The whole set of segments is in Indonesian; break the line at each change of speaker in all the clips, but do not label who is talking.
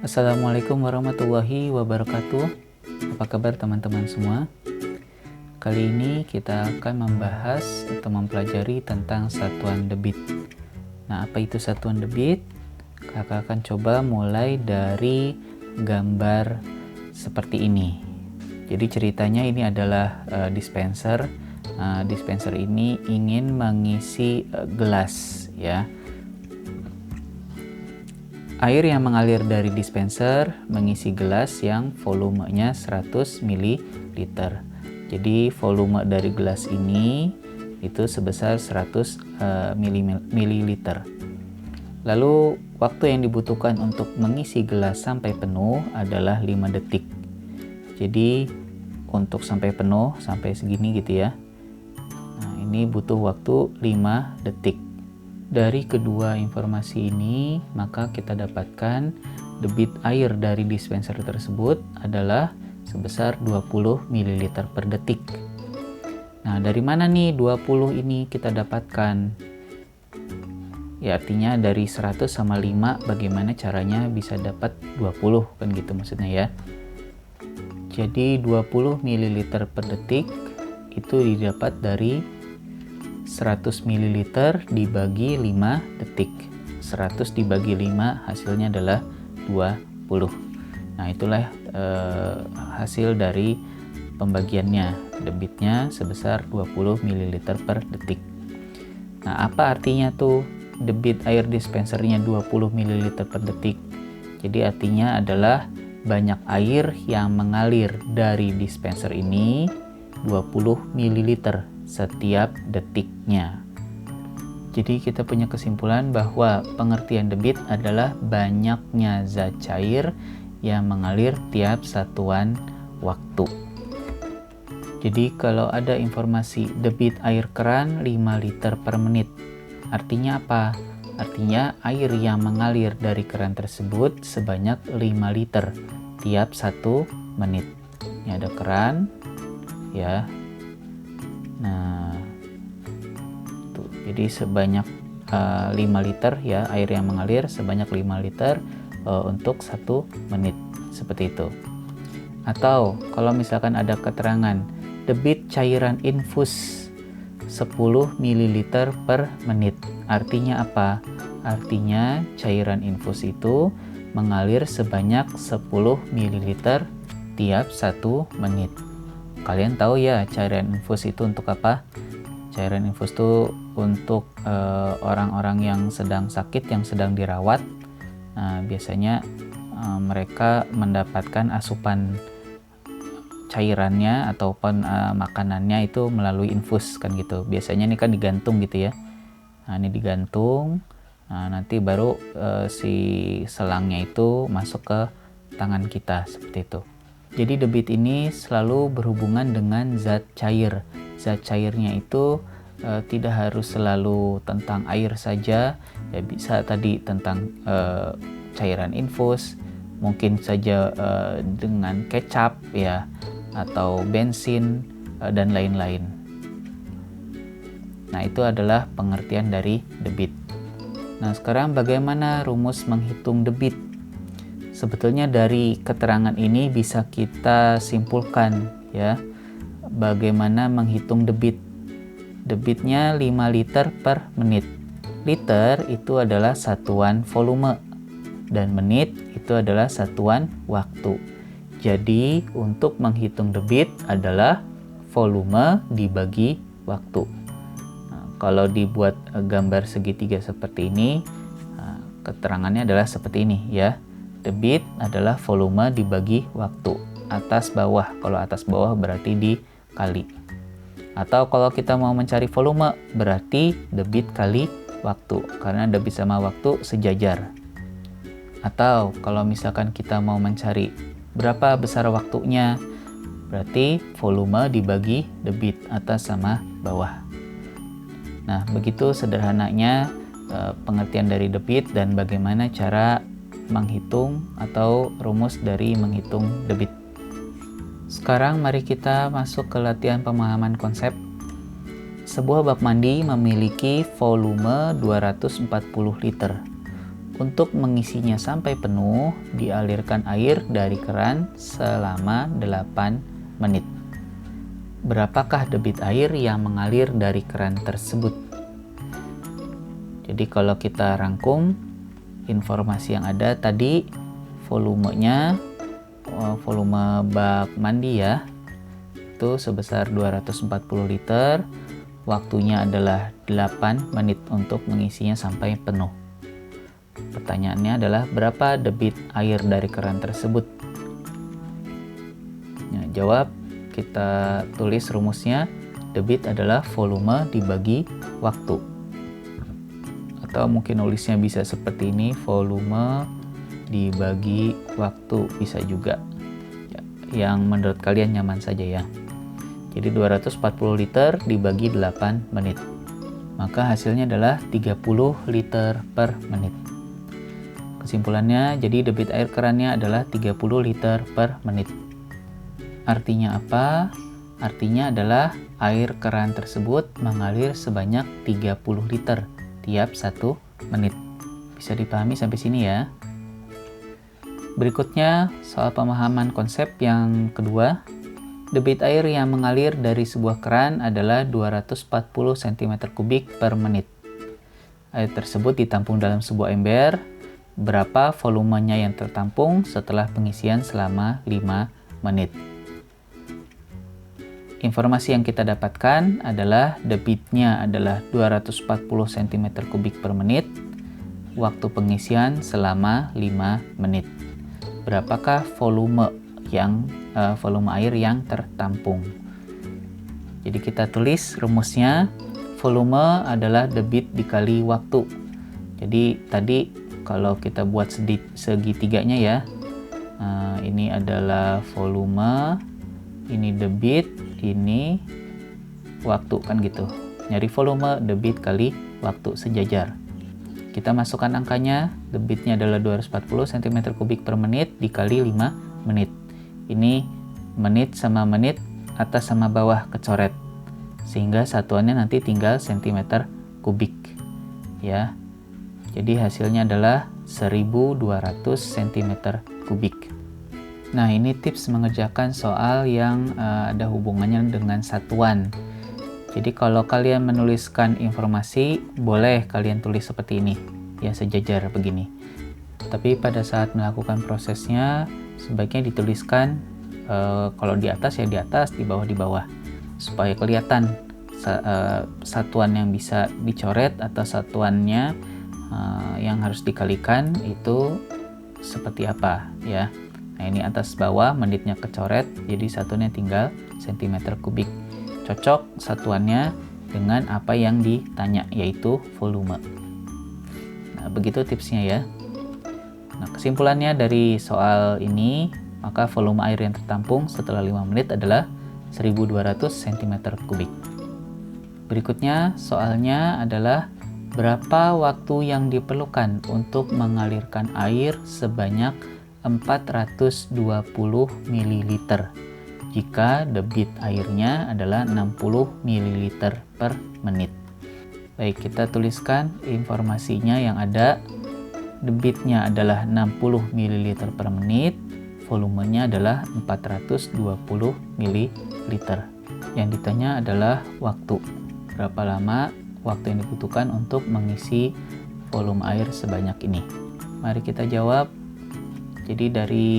Assalamualaikum warahmatullahi wabarakatuh. Apa kabar teman-teman semua? Kali ini kita akan membahas atau mempelajari tentang satuan debit. Nah, apa itu satuan debit? Kakak akan coba mulai dari gambar seperti ini. Jadi ceritanya ini adalah dispenser. Dispenser ini ingin mengisi gelas, ya. Air yang mengalir dari dispenser mengisi gelas yang volumenya 100 ml. Jadi volume dari gelas ini itu sebesar 100 ml. Lalu waktu yang dibutuhkan untuk mengisi gelas sampai penuh adalah 5 detik. Jadi untuk sampai penuh, sampai segini gitu ya. Nah, ini butuh waktu 5 detik. Dari kedua informasi ini, maka kita dapatkan debit air dari dispenser tersebut adalah sebesar 20 ml per detik. Nah, dari mana nih 20 ini kita dapatkan? Ya, artinya dari 100 sama 5 bagaimana caranya bisa dapat 20, kan gitu maksudnya ya. Jadi 20 ml per detik itu didapat dari 100 ml dibagi 5 detik. 100 dibagi 5 hasilnya adalah 20. Nah, itulah hasil dari pembagiannya. Debitnya sebesar 20 ml per detik. Nah, apa artinya tuh debit air dispensernya 20 ml per detik? Jadi artinya adalah banyak air yang mengalir dari dispenser ini 20 ml setiap detiknya. Jadi kita punya kesimpulan bahwa pengertian debit adalah banyaknya zat cair yang mengalir tiap satuan waktu. Jadi kalau ada informasi debit air keran 5 liter per menit, artinya apa? Artinya air yang mengalir dari keran tersebut sebanyak 5 liter tiap 1 menit. Ini ada keran ya. Nah, tuh, jadi sebanyak 5 liter ya air yang mengalir sebanyak 5 liter untuk 1 menit, seperti itu. Atau kalau misalkan ada keterangan debit cairan infus 10 ml per menit, artinya apa? Artinya cairan infus itu mengalir sebanyak 10 ml tiap 1 menit. Kalian tahu ya cairan infus itu untuk apa? Cairan infus itu untuk orang-orang yang sedang sakit, yang sedang dirawat. Nah, biasanya mereka mendapatkan asupan cairannya ataupun makanannya itu melalui infus, kan gitu. Biasanya ini kan digantung gitu ya. Nah, ini digantung. Nah, nanti baru si selangnya itu masuk ke tangan kita, seperti itu. Jadi debit ini selalu berhubungan dengan zat cair. Zat cairnya itu tidak harus selalu tentang air saja, ya bisa tadi tentang cairan infus, mungkin saja dengan kecap ya, atau bensin dan lain-lain. Nah, itu adalah pengertian dari debit. Nah, sekarang bagaimana rumus menghitung debit? Sebetulnya dari keterangan ini bisa kita simpulkan ya bagaimana menghitung debit. Debitnya 5 liter per menit. Liter itu adalah satuan volume dan menit itu adalah satuan waktu. Jadi untuk menghitung debit adalah volume dibagi waktu. Nah, kalau dibuat gambar segitiga seperti ini, keterangannya adalah seperti ini ya. Debit adalah volume dibagi waktu, atas bawah. Kalau atas bawah berarti dikali. Atau kalau kita mau mencari volume berarti debit kali waktu, karena debit sama waktu sejajar. Atau kalau misalkan kita mau mencari berapa besar waktunya, berarti volume dibagi debit, atas sama bawah. Nah, begitu sederhananya pengertian dari debit dan bagaimana cara menghitung atau rumus dari menghitung debit. Sekarang mari kita masuk ke latihan pemahaman konsep. Sebuah bak mandi memiliki volume 240 liter. Untuk mengisinya sampai penuh, dialirkan air dari keran selama 8 menit. Berapakah debit air yang mengalir dari keran tersebut? Jadi kalau kita rangkum informasi yang ada tadi, volumenya, volume bak mandi ya, itu sebesar 240 liter. Waktunya adalah 8 menit untuk mengisinya sampai penuh. Pertanyaannya adalah berapa debit air dari keran tersebut? Nah, jawab, kita tulis rumusnya, debit adalah volume dibagi waktu. Atau mungkin nulisnya bisa seperti ini, volume dibagi waktu, bisa juga. Yang menurut kalian nyaman saja ya. Jadi 240 liter dibagi 8 menit. Maka hasilnya adalah 30 liter per menit. Kesimpulannya, jadi debit air kerannya adalah 30 liter per menit. Artinya apa? Artinya adalah air keran tersebut mengalir sebanyak 30 liter tiap 1 menit. Bisa dipahami sampai sini ya. Berikutnya, soal pemahaman konsep yang kedua. Debit air yang mengalir dari sebuah keran adalah 240 cm3 per menit. Air tersebut ditampung dalam sebuah ember. Berapa volumenya yang tertampung setelah pengisian selama 5 menit? Informasi yang kita dapatkan adalah debitnya adalah 240 cm3 per menit. Waktu pengisian selama 5 menit. Berapakah volume air yang tertampung? Jadi kita tulis rumusnya, volume adalah debit dikali waktu. Jadi tadi kalau kita buat segitiganya ya, ini adalah volume, ini debit, ini waktu, kan gitu. Nyari volume, debit kali waktu, sejajar. Kita masukkan angkanya, debitnya adalah 240 cm3 per menit dikali 5 menit. Ini menit sama menit, atas sama bawah kecoret, sehingga satuannya nanti tinggal cm3 ya. Jadi hasilnya adalah 1200 cm3. Nah, ini tips mengerjakan soal yang ada hubungannya dengan satuan. Jadi kalau kalian menuliskan informasi, boleh kalian tulis seperti ini, ya, sejajar begini. Tapi pada saat melakukan prosesnya, sebaiknya dituliskan kalau di atas ya di atas, di bawah, supaya kelihatan satuan yang bisa dicoret atau satuannya yang harus dikalikan itu seperti apa ya. Nah, ini atas bawah, menitnya kecoret, jadi satuannya tinggal cm3. Cocok satuannya dengan apa yang ditanya, yaitu volume. Nah, begitu tipsnya ya. Nah, kesimpulannya dari soal ini, maka volume air yang tertampung setelah 5 menit adalah 1200 cm3. Berikutnya soalnya adalah berapa waktu yang diperlukan untuk mengalirkan air sebanyak 420 ml jika debit airnya adalah 60 ml per menit. Baik, kita tuliskan informasinya yang ada. Debitnya adalah 60 ml per menit, volumenya adalah 420 ml. Yang ditanya adalah waktu. Berapa lama waktu yang dibutuhkan untuk mengisi volume air sebanyak ini? Mari kita jawab. Jadi dari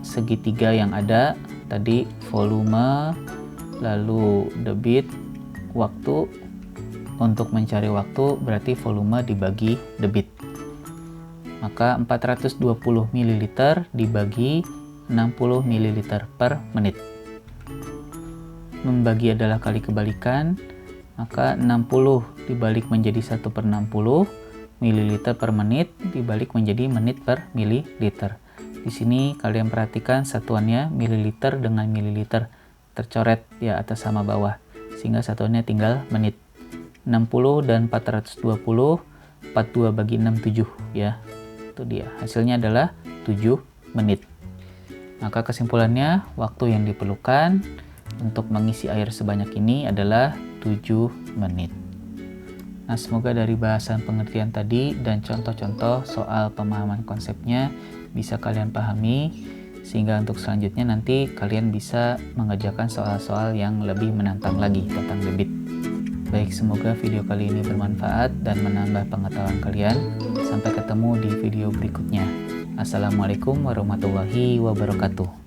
segitiga yang ada tadi, volume, lalu debit, waktu. Untuk mencari waktu berarti volume dibagi debit. Maka 420 ml dibagi 60 ml per menit. Membagi adalah kali kebalikan, maka 60 dibalik menjadi 1/60 ml per menit dibalik menjadi menit per mililiter. Di sini kalian perhatikan satuannya mililiter dengan mililiter tercoret ya atas sama bawah, sehingga satuannya tinggal menit. 60 dan 420, 42 bagi 6, 7 ya. Itu dia. Hasilnya adalah 7 menit. Maka kesimpulannya, waktu yang diperlukan untuk mengisi air sebanyak ini adalah 7 menit. Nah, semoga dari bahasan pengertian tadi dan contoh-contoh soal pemahaman konsepnya bisa kalian pahami, sehingga untuk selanjutnya nanti kalian bisa mengerjakan soal-soal yang lebih menantang lagi tentang debit. Baik, semoga video kali ini bermanfaat dan menambah pengetahuan kalian. Sampai ketemu di video berikutnya. Assalamualaikum warahmatullahi wabarakatuh.